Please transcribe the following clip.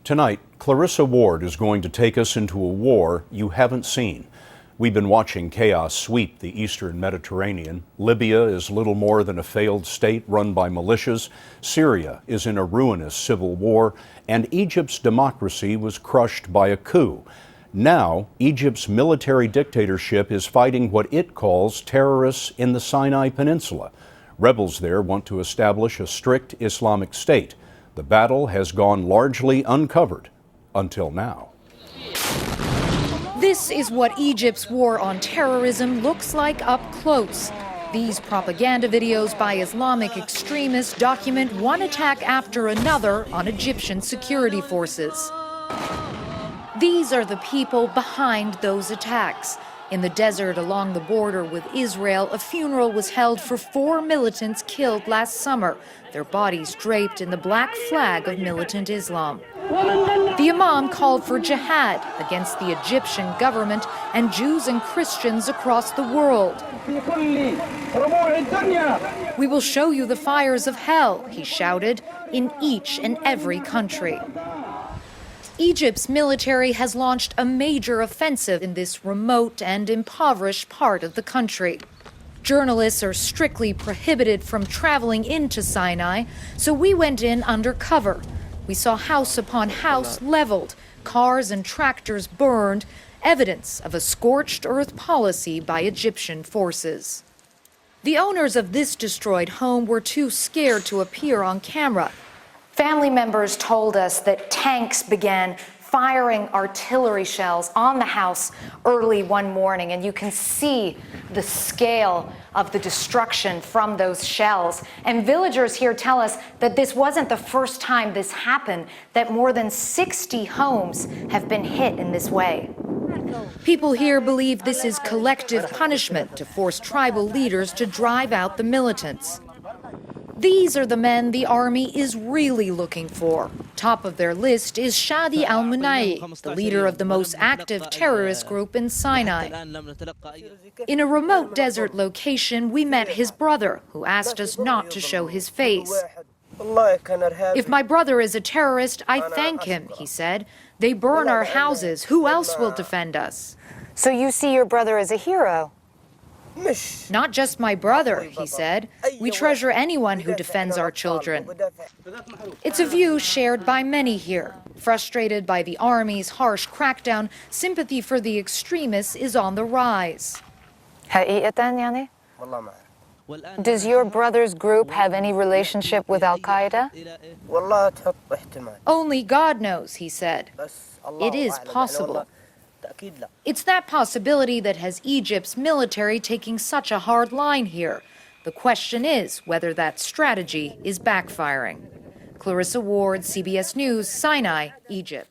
Tonight, Clarissa Ward is going to take us into a war you haven't seen. We've been watching chaos sweep the eastern Mediterranean. Libya is little more than a failed state run by militias. Syria is in a ruinous civil war. And Egypt's democracy was crushed by a coup. Now, Egypt's military dictatorship is fighting what it calls terrorists in the Sinai Peninsula. Rebels there want to establish a strict Islamic state. The battle has gone largely uncovered until now. This is what Egypt's war on terrorism looks like up close. These propaganda videos by Islamic extremists document one attack after another on Egyptian security forces. These are the people behind those attacks. In the desert along the border with Israel, a funeral was held for 4 militants killed last summer, their bodies draped in the black flag of militant Islam. The imam called for jihad against the Egyptian government and Jews and Christians across the world. "We will show you the fires of hell," he shouted, in each and every country. Egypt's military has launched a major offensive in this remote and impoverished part of the country. Journalists are strictly prohibited from traveling into Sinai, so we went in undercover. We saw house upon house leveled, cars and tractors burned, evidence of a scorched earth policy by Egyptian forces. The owners of this destroyed home were too scared to appear on camera. Family members told us that tanks began firing artillery shells on the house early one morning, and you can see the scale of the destruction from those shells. And villagers here tell us that this wasn't the first time this happened, that more than 60 homes have been hit in this way. People here believe this is collective punishment to force tribal leaders to drive out the militants. These are the men the army is really looking for. Top of their list is Shadi al-Munai, the leader of the most active terrorist group in Sinai. In a remote desert location, we met his brother, who asked us not to show his face. "If my brother is a terrorist, I thank him," he said. "They burn our houses. Who else will defend us?" So you see your brother as a hero? "Not just my brother," he said. "We treasure anyone who defends our children." It's a view shared by many here. Frustrated by the army's harsh crackdown, sympathy for the extremists is on the rise. Does your brother's group have any relationship with Al-Qaeda? "Only God knows," he said. It is possible. It's that possibility that has Egypt's military taking such a hard line here. The question is whether that strategy is backfiring. Clarissa Ward, CBS News, Sinai, Egypt.